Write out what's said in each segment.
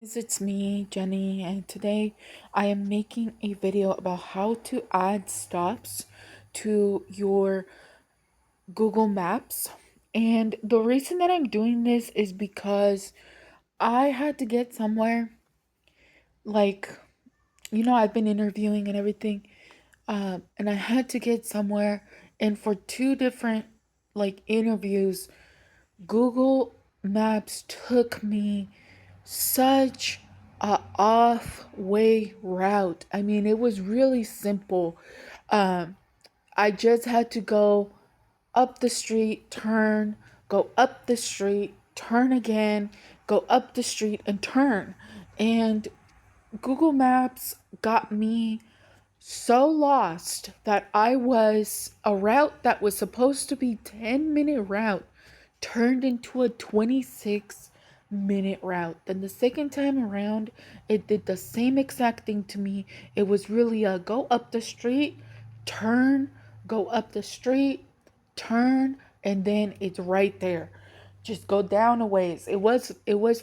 It's me, Jenny, and today I am making a video about how to add stops to your Google Maps. And the reason that I'm doing this is because I had to get somewhere. Like, I've been interviewing and everything, and I had to get somewhere. And for two different interviews, Google Maps took me such a off way route. I mean, it was really simple. Um, I just had to go up the street, turn, go up the street, turn again, go up the street and turn. And Google Maps got me so lost that I was a route that was supposed to be 10-minute route turned into a 26-minute route. Then the second time around, it did the same exact thing to me. It was really a go up the street, turn, go up the street, turn, and then it's right there. Just go down a ways. It was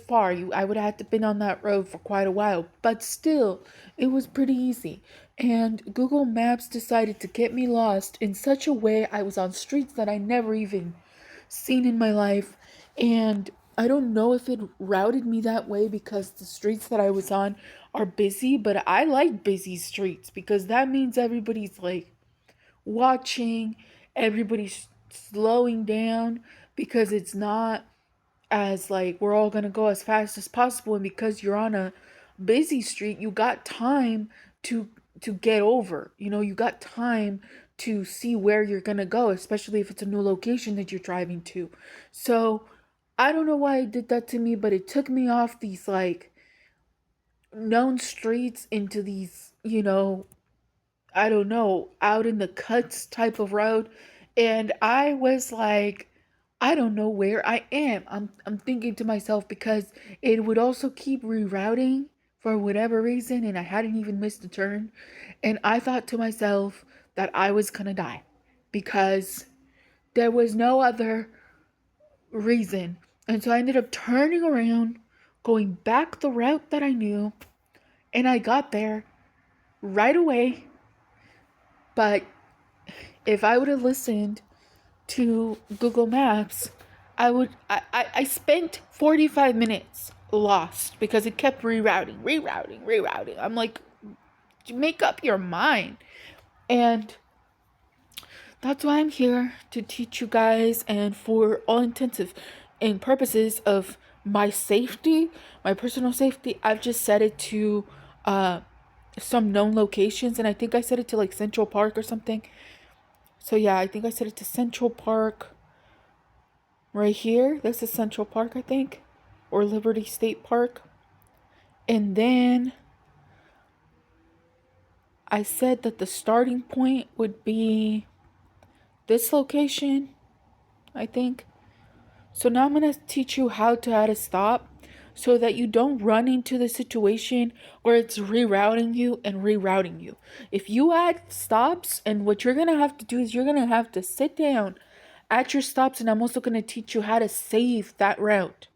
far. I would have to been on that road for quite a while, but still, it was pretty easy. And Google Maps decided to get me lost in such a way I was on streets that I never even seen in my life. And I don't know if it routed me that way because the streets that I was on are busy, but I like busy streets because that means everybody's watching, everybody's slowing down because it's not as we're all going to go as fast as possible, and because you're on a busy street, you got time to get over. You got time to see where you're going to go, especially if it's a new location that you're driving to. So, I don't know why it did that to me, but it took me off these known streets into these, I don't know, out in the cuts type of road. And I was like, I don't know where I am. I'm thinking to myself because it would also keep rerouting for whatever reason, and I hadn't even missed a turn. And I thought to myself that I was gonna die because there was no other reason. And so I ended up turning around, going back the route that I knew, and I got there right away. But if I would have listened to Google Maps, I spent 45 minutes lost because it kept rerouting. I'm like, make up your mind. And that's why I'm here to teach you guys, and for all intensive and purposes of my safety, my personal safety, I've just set it to some known locations, and I think I set it to Central Park or something. So yeah, I think I set it to Central Park right here. This is Central Park, I think, or Liberty State Park. And then I said that the starting point would be this location, I think. So now I'm going to teach you how to add a stop so that you don't run into the situation where it's rerouting you and rerouting you. If you add stops, and what you're going to have to do is you're going to have to sit down at your stops, and I'm also going to teach you how to save that route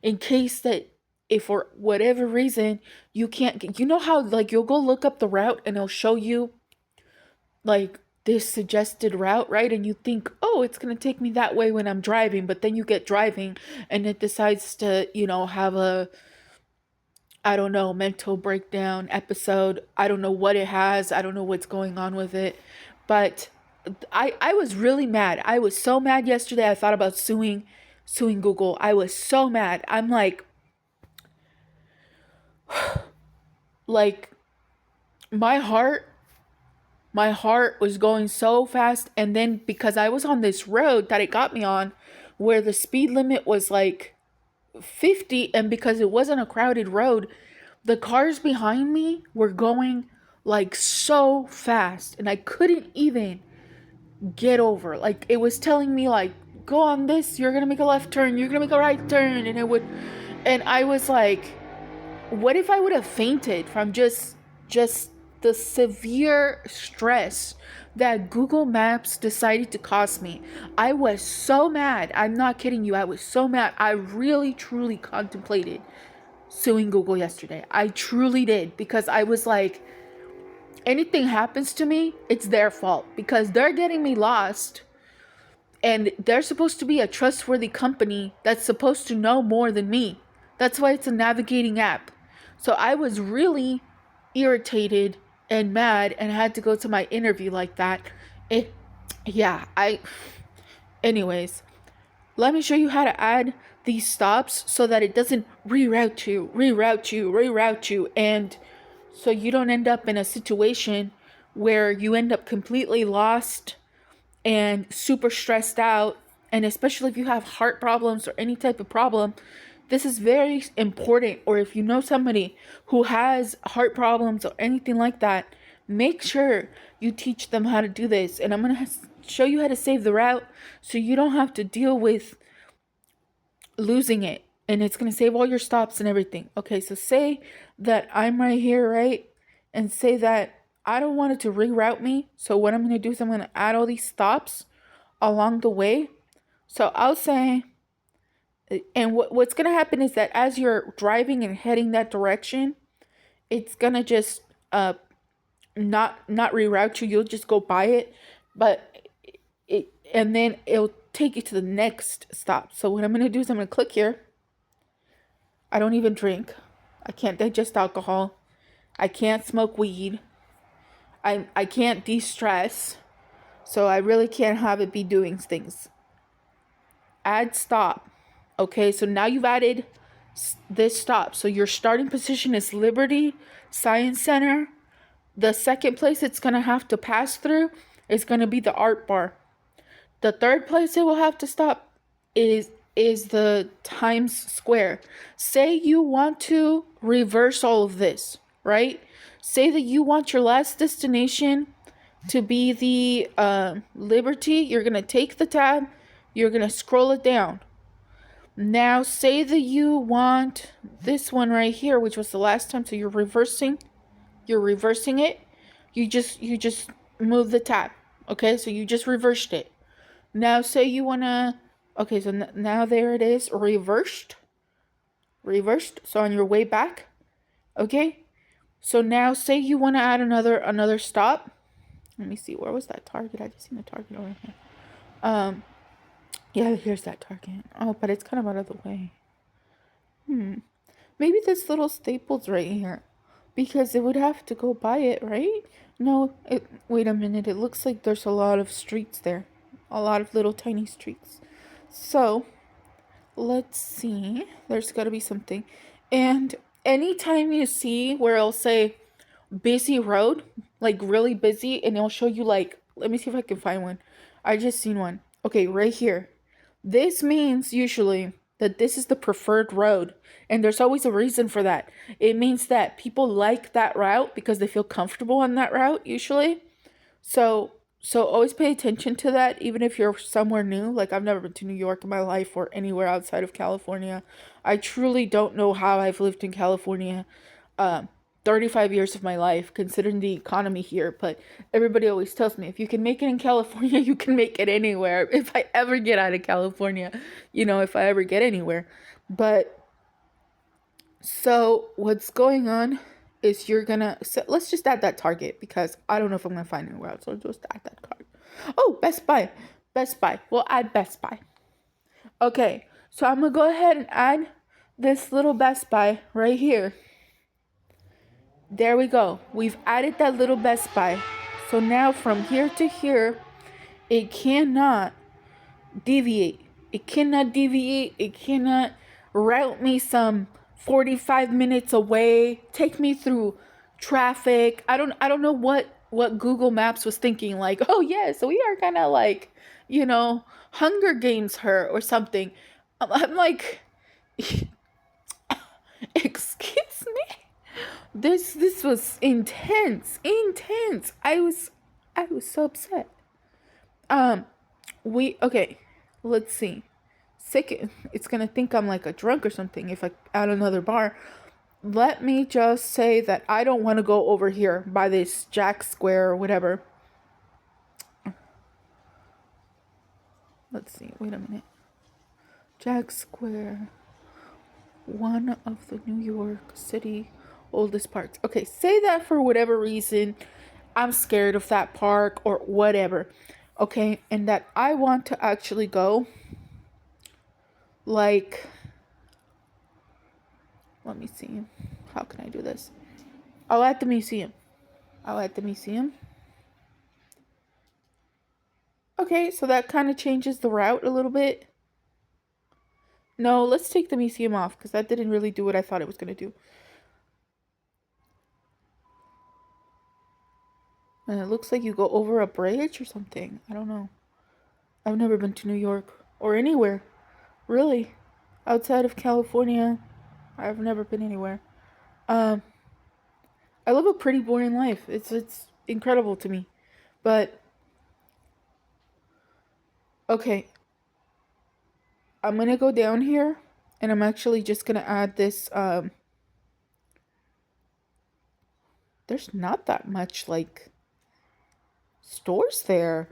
in case that if for whatever reason you can't get, how you'll go look up the route and it'll show you this suggested route, right? And you think, oh, it's going to take me that way when I'm driving, but then you get driving and it decides to, have a, I don't know, mental breakdown episode. I don't know what it has. I don't know what's going on with it. But I was really mad. I was so mad yesterday. I thought about suing Google. I was so mad. I'm like my heart was going so fast, and then because I was on this road that it got me on where the speed limit was 50, and because it wasn't a crowded road, the cars behind me were going so fast, and I couldn't even get over. It was telling me go on this, you're gonna make a left turn, you're gonna make a right turn, and I was like, what if I would have fainted from just the severe stress that Google Maps decided to cause me? I was so mad. I'm not kidding you. I was so mad. I really truly contemplated suing Google yesterday. I truly did, because I was like, anything happens to me, it's their fault, because they're getting me lost, and they're supposed to be a trustworthy company that's supposed to know more than me. That's why it's a navigating app. So I was really irritated and mad and had to go to my interview like that. It, yeah, anyways, let me show you how to add these stops so that it doesn't reroute you, and so you don't end up in a situation where you end up completely lost and super stressed out. And especially if you have heart problems or any type of problem, this is very important. Or if you know somebody who has heart problems or anything like that, make sure you teach them how to do this. And I'm going to show you how to save the route so you don't have to deal with losing it. And it's going to save all your stops and everything. Okay, so say that I'm right here, right? And say that I don't want it to reroute me. So what I'm going to do is I'm going to add all these stops along the way. So I'll say, and what's going to happen is that as you're driving and heading that direction, it's going to just not reroute you. You'll just go by it, but and then it'll take you to the next stop. So what I'm going to do is I'm going to click here. I don't even drink. I can't digest alcohol. I can't smoke weed. I can't de-stress. So I really can't have it be doing things. Add stop. Okay, so now you've added this stop. So your starting position is Liberty Science Center. The second place it's going to have to pass through is going to be the Art Bar. The third place it will have to stop is the Times Square. Say you want to reverse all of this, right? Say that you want your last destination to be the Liberty. You're going to take the tab. You're going to scroll it down. Now, say that you want this one right here, which was the last time. So you're reversing it. You just move the tab. Okay, so you just reversed it. Now, say you want to, okay, so now there it is, reversed. So on your way back, okay? So now say you want to add another stop. Let me see, where was that Target? I just seen a Target over here. Yeah, here's that Target. Oh, but it's kind of out of the way. Maybe this little Staples right here, because it would have to go by it, right? No, wait a minute. It looks like there's a lot of streets there. A lot of little tiny streets. So, let's see. There's got to be something. And anytime you see where it'll say busy road, like really busy, and it'll show you like, let me see if I can find one. I just seen one. Okay, right here. This means usually that this is the preferred road, and there's always a reason for that. It means that people like that route because they feel comfortable on that route usually. So always pay attention to that, even if you're somewhere new. Like, I've never been to New York in my life or anywhere outside of California. I truly don't know how I've lived in California 35 years of my life, considering the economy here. But everybody always tells me, if you can make it in California, you can make it anywhere. If I ever get out of California, if I ever get anywhere. But so what's going on is let's just add that Target, because I don't know if I'm gonna find anywhere else. So just add that card. Oh, Best Buy. We'll add Best Buy. Okay, so I'm gonna go ahead and add this little Best Buy right here. There we go. We've added that little Best Buy. So now from here to here, it cannot deviate. It cannot route me some 45 minutes away, take me through traffic. I don't know what Google Maps was thinking, like, oh yeah, so we are kind of like, Hunger Games her or something. I'm like, excuse me? This was intense. I was so upset. Okay, let's see. Second, it's gonna think I'm like a drunk or something if I add another bar. Let me just say that I don't want to go over here by this Jack Square or whatever. Let's see. Wait a minute. Jack Square. one of the New York City oldest parks. Okay, say that for whatever reason I'm scared of that park or whatever. Okay, and that I want to actually go. Like, let me see. How can I do this? I'll add the museum. Okay, so that kind of changes the route a little bit. No, let's take the museum off because that didn't really do what I thought it was going to do. And it looks like you go over a bridge or something. I don't know. I've never been to New York or anywhere, really. Outside of California, I've never been anywhere. I live a pretty boring life. It's incredible to me. But okay, I'm going to go down here and I'm actually just going to add this there's not that much like stores there.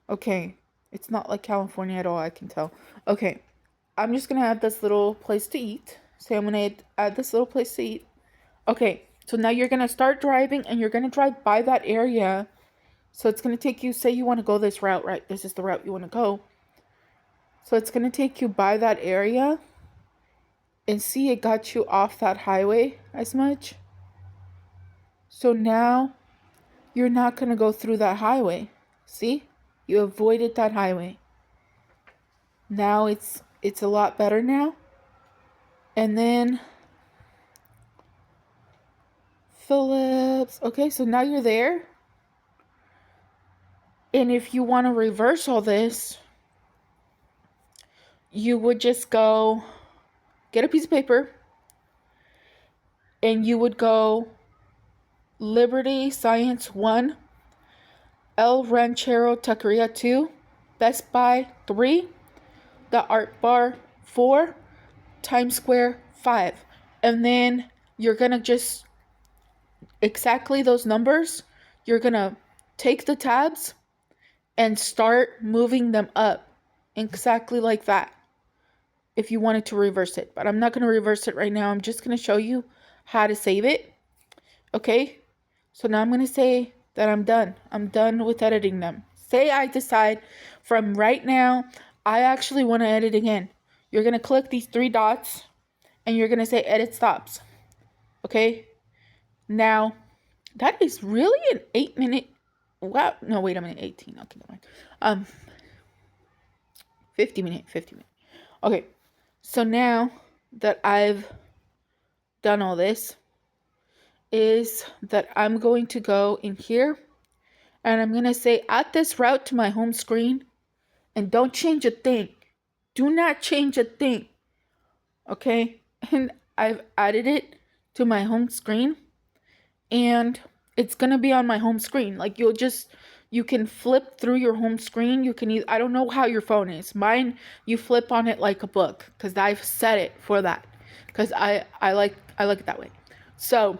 Okay, it's not like California at all, I can tell. Okay, I'm just gonna add this little place to eat. So I'm gonna add this little place to eat. Okay, so now you're gonna start driving and you're gonna drive by that area. So it's gonna take you, say you wanna go this route, right? This is the route you wanna go. So it's gonna take you by that area and see it got you off that highway as much. So now you're not gonna go through that highway. See? You avoided that highway. Now it's a lot better now. And then Phillips. Okay, so now you're there. And if you want to reverse all this, you would just go get a piece of paper and you would go Liberty Science 1, El Ranchero Taqueria 2, Best Buy 3, the Art Bar 4, Times Square 5. And then you're going to just exactly those numbers. You're going to take the tabs and start moving them up exactly like that if you wanted to reverse it. But I'm not going to reverse it right now. I'm just going to show you how to save it. Okay? So now I'm going to say that I'm done. I'm done with editing them. Say I decide from right now, I actually want to edit again. You're going to click these three dots and you're going to say edit stops. Okay? Now, that is really an 8-minute. Wow. No, wait a minute. 18. Okay, never mind. 50 minute. Okay. So now that I've done all this, is that I'm going to go in here and I'm going to say add this route to my home screen and don't change a thing. Do not change a thing. Okay? And I've added it to my home screen and it's going to be on my home screen. Like you can flip through your home screen. You can I don't know how your phone is. Mine, you flip on it like a book because I've set it for that because I like it that way. So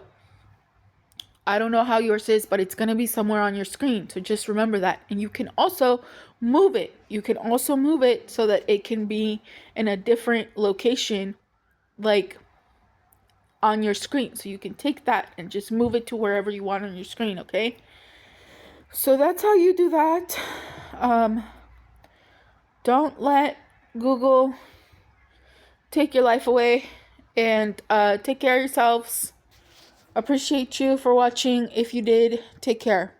I don't know how yours is, but it's going to be somewhere on your screen. So just remember that. And you can also move it. You can also move it so that it can be in a different location, like on your screen. So you can take that and just move it to wherever you want on your screen, okay? So that's how you do that. Don't let Google take your life away, and take care of yourselves. Appreciate you for watching. If you did, take care.